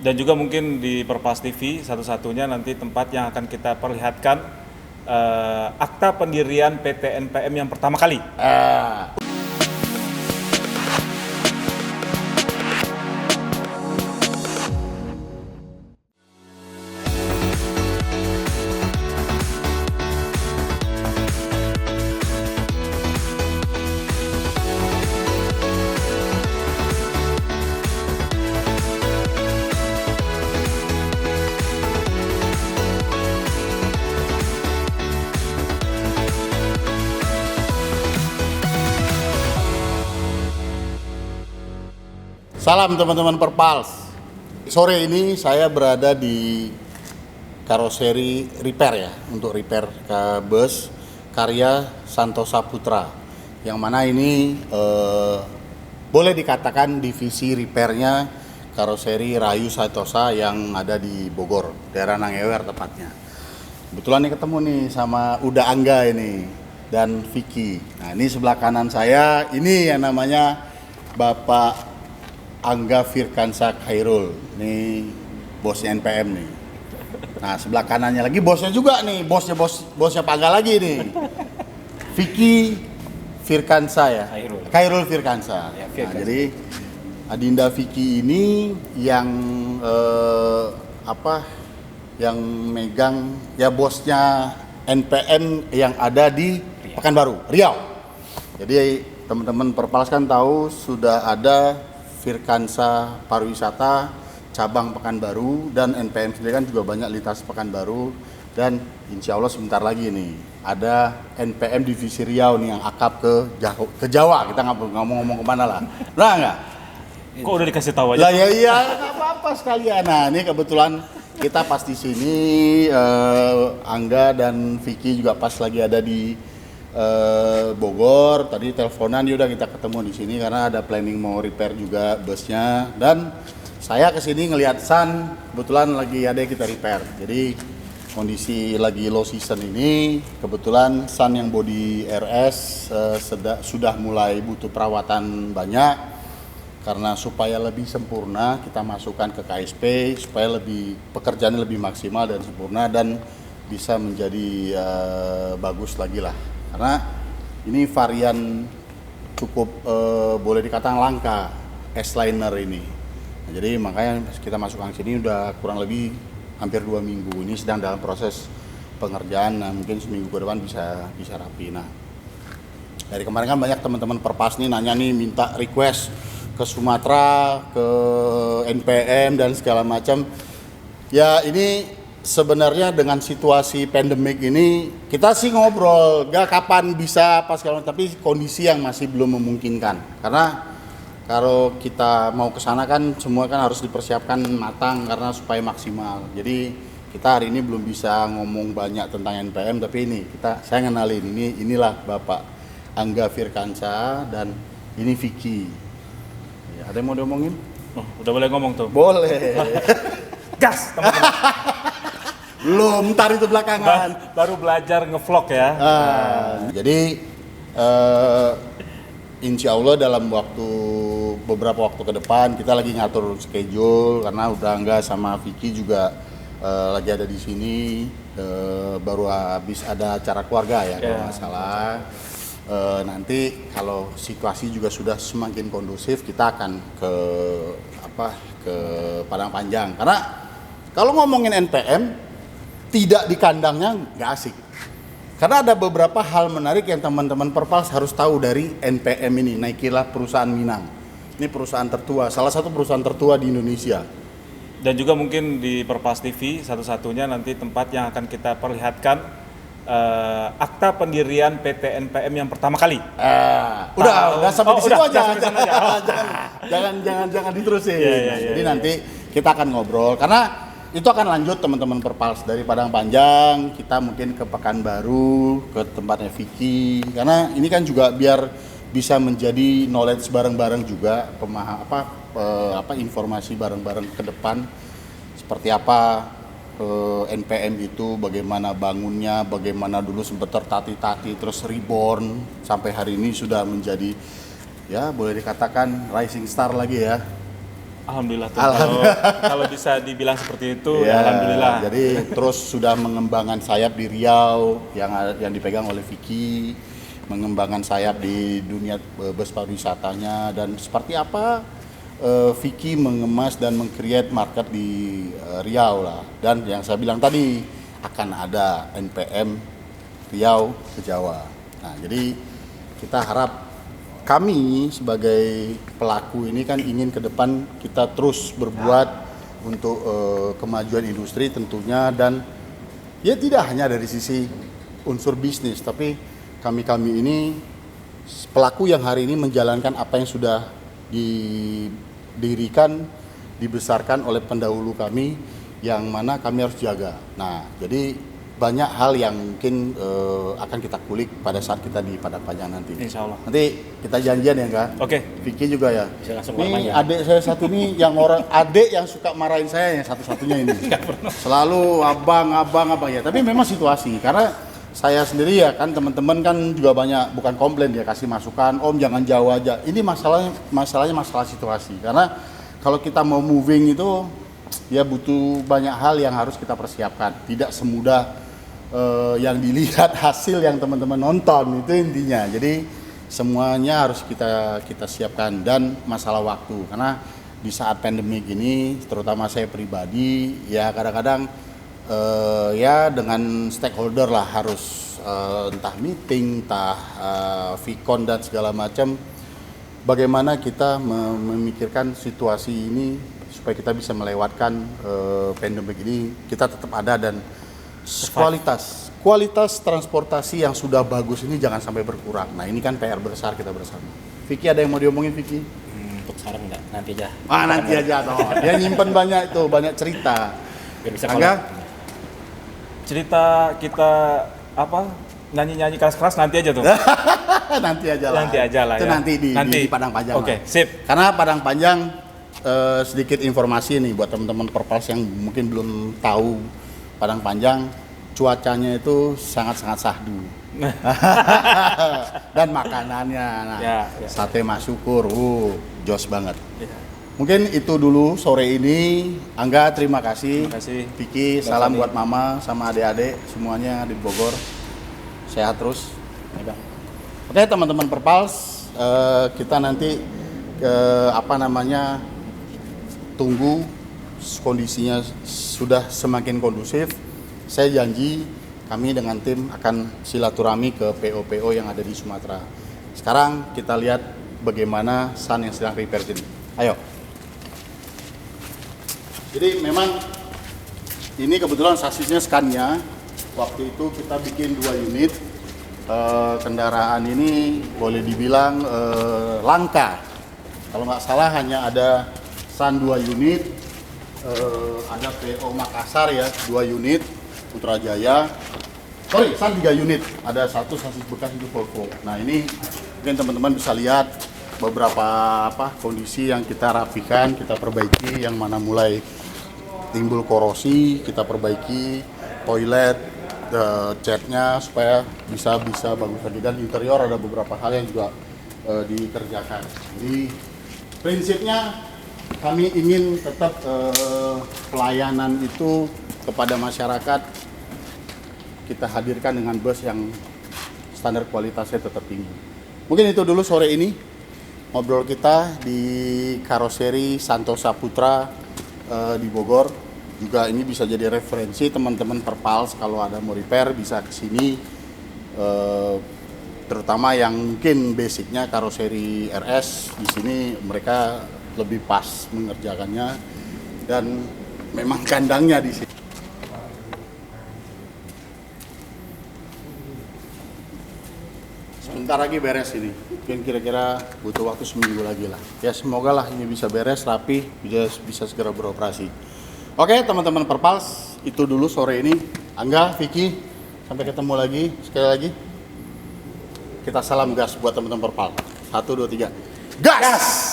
Dan juga mungkin di Perpals TV satu-satunya nanti tempat yang akan kita perlihatkan akta pendirian PT NPM yang pertama kali. Salam teman-teman Perpals. Sore ini saya berada di karoseri repair ya, untuk repair ke bus karya Santosa Putra. Yang mana ini boleh dikatakan divisi repairnya karoseri Rayu Santosa yang ada di Bogor, daerah Nangewer tepatnya. Kebetulan nih ketemu nih sama Uda Angga ini dan Vicky. Nah ini sebelah kanan saya, ini yang namanya Bapak Angga Firkansa Khairul, nih bosnya NPM nih. Nah sebelah kanannya lagi bosnya juga nih, bosnya Pak Angga lagi nih. Vicky Firkansa ya, Khairul Firkansa. Ya, Nah, jadi Adinda Vicky ini yang yang megang ya bosnya NPM yang ada di Pekanbaru, Riau. Jadi teman-teman Perpals kan tahu sudah ada Firkansa Pariwisata cabang Pekanbaru, dan NPM sendiri kan juga banyak lintas Pekanbaru, dan insya Allah sebentar lagi nih ada NPM divisi Riau nih yang akap ke Jawa. Kita nggak ngomong kemana lah, nah nggak? Kok udah dikasih tahu aja? Lah ya iya nggak apa-apa sekalian. Nah ini kebetulan kita pas di sini, Angga dan Vicky juga pas lagi ada di Bogor. Tadi teleponan dia udah kita ketemu di sini karena ada planning mau repair juga busnya, dan saya kesini ngelihat San kebetulan lagi ada yang kita repair. Jadi kondisi lagi low season ini, kebetulan San yang body RS sudah mulai butuh perawatan banyak, karena supaya lebih sempurna kita masukkan ke KSP supaya lebih pekerjaannya lebih maksimal dan sempurna dan bisa menjadi bagus lagi lah. Karena ini varian cukup boleh dikatakan langka, S-liner ini. Nah, jadi makanya kita masukkan ke sini udah kurang lebih hampir 2 minggu. Ini sedang dalam proses pengerjaan, nah mungkin seminggu ke depan bisa rapi. Nah, dari kemarin kan banyak teman-teman Perpas nih nanya nih, minta request ke Sumatera, ke NPM dan segala macam. Ya ini sebenarnya dengan situasi pandemik ini kita sih ngobrol gak kapan bisa pas kalau, tapi kondisi yang masih belum memungkinkan, karena kalau kita mau ke sana kan semua kan harus dipersiapkan matang karena supaya maksimal. Jadi kita hari ini belum bisa ngomong banyak tentang NPM, tapi ini saya kenalin inilah Bapak Angga Firkansa dan ini Vicky. Ya, ada yang mau diomongin? Oh, udah boleh ngomong tuh? Boleh. Gas teman-teman. Belum, ntar itu belakangan. Baru belajar ngevlog ya. Jadi insya Allah dalam beberapa waktu ke depan kita lagi ngatur schedule, karena udah Angga sama Vicky juga lagi ada di sini, baru habis ada acara keluarga ya kalau nggak salah. Nanti kalau situasi juga sudah semakin kondusif kita akan ke Padang Panjang, karena kalau ngomongin NPM tidak di kandangnya nggak asik. Karena ada beberapa hal menarik yang teman-teman Perpals harus tahu dari NPM ini. Naikilah perusahaan Minang. Ini perusahaan tertua, salah satu perusahaan tertua di Indonesia. Dan juga mungkin di Perpals TV satu-satunya nanti tempat yang akan kita perlihatkan akta pendirian PT NPM yang pertama kali. Udah sampai di situ aja. Jangan diterusin. Jadi nanti kita akan ngobrol, karena itu akan lanjut teman-teman Perpals dari Padang Panjang, kita mungkin ke Pekanbaru, ke tempatnya Vicky, karena ini kan juga biar bisa menjadi knowledge bareng-bareng juga, informasi bareng-bareng ke depan seperti apa NPM itu, bagaimana bangunnya, bagaimana dulu sempat tertati-tati terus reborn sampai hari ini sudah menjadi ya boleh dikatakan rising star lagi ya. Alhamdulillah tuh. Kalau bisa dibilang seperti itu, ya alhamdulillah. Jadi terus sudah mengembangkan sayap di Riau yang dipegang oleh Vicky, mengembangkan sayap di dunia bus pariwisatanya, dan seperti apa Vicky mengemas dan meng-create market di Riau lah. Dan yang saya bilang tadi akan ada NPM Riau ke Jawa. Nah, jadi kita harap kami sebagai pelaku ini kan ingin ke depan kita terus berbuat untuk kemajuan industri tentunya, dan ya tidak hanya dari sisi unsur bisnis, tapi kami ini pelaku yang hari ini menjalankan apa yang sudah didirikan, dibesarkan oleh pendahulu kami yang mana kami harus jaga. Nah, jadi banyak hal yang mungkin akan kita kulik pada saat kita di Padang Panjang nanti. Insya Allah. Nanti kita janjian ya, Kak. Oke. Vicky juga ya. Bisa langsung Ini adik saya satu ini yang adik yang suka marahin saya yang satu-satunya ini. Selalu abang ya. Tapi memang situasi, karena saya sendiri ya kan, teman-teman kan juga banyak bukan komplain ya, kasih masukan, Om jangan jauh aja. Ini masalahnya masalah situasi. Karena kalau kita mau moving itu ya butuh banyak hal yang harus kita persiapkan. Tidak semudah yang dilihat hasil yang teman-teman nonton, itu intinya. Jadi semuanya harus kita siapkan, dan masalah waktu, karena di saat pandemi gini terutama saya pribadi ya kadang-kadang ya dengan stakeholder lah harus entah meeting, entah Vicon dan segala macam, bagaimana kita memikirkan situasi ini supaya kita bisa melewatkan pandemi ini, kita tetap ada, dan kualitas transportasi yang sudah bagus ini jangan sampai berkurang. Nah, ini kan PR besar kita bersama. Vicky, ada yang mau diomongin, Vicky? Untuk sekarang enggak, nanti aja. Nanti aja toh. Dia nyimpen banyak cerita. Biar bisa Cerita kita nyanyi keras-keras nanti aja tuh. Nanti aja lah. Itu ya. nanti di Padang Panjang. Oke, sip. Karena Padang Panjang sedikit informasi nih buat teman-teman Perpals yang mungkin belum tahu. Padang Panjang cuacanya itu sangat-sangat sahdu. Dan makanannya, sate Mas Syukur, jos banget. Ya. Mungkin itu dulu sore ini. Angga, terima kasih. Vicky, salam buat mama sama adik-adik semuanya di Bogor. Sehat terus. Oke, teman-teman Perpals, kita nanti tunggu kondisinya sudah semakin kondusif. Saya janji kami dengan tim akan silaturahmi ke PO-PO yang ada di Sumatera. Sekarang kita lihat bagaimana Sun yang sedang repair ini. Ayo. Jadi memang ini kebetulan sasisnya Scania. Waktu itu kita bikin 2 unit. Kendaraan ini boleh dibilang langka. Kalau nggak salah hanya ada Sun 2 unit. Ada PO Makassar ya 2 unit, Putrajaya, Sun 3 unit, ada 1 sasis bekas itu Volvo. Nah, ini mungkin teman-teman bisa lihat beberapa kondisi yang kita rapikan, kita perbaiki, yang mana mulai timbul korosi, kita perbaiki toilet, catnya supaya bisa bagus lagi, dan interior ada beberapa hal yang juga dikerjakan. Jadi prinsipnya kami ingin tetap pelayanan itu kepada masyarakat kita hadirkan dengan bus yang standar kualitasnya tetap tinggi. Mungkin itu dulu sore ini ngobrol kita di karoseri Santosa Putra di Bogor. Juga ini bisa jadi referensi teman-teman Perpals kalau ada mau repair bisa ke sini. Terutama yang mungkin basicnya karoseri RS, di sini mereka lebih pas mengerjakannya, dan memang kandangnya di sini. Sebentar lagi beres ini, mungkin kira-kira butuh waktu seminggu lagi lah. Ya semoga lah ini bisa beres, rapi, bisa segera beroperasi. Oke teman-teman Perpals, itu dulu sore ini. Angga, Vicky, sampai ketemu lagi, sekali lagi. Kita salam gas buat teman-teman Perpals. 1, 2, 3. Gas!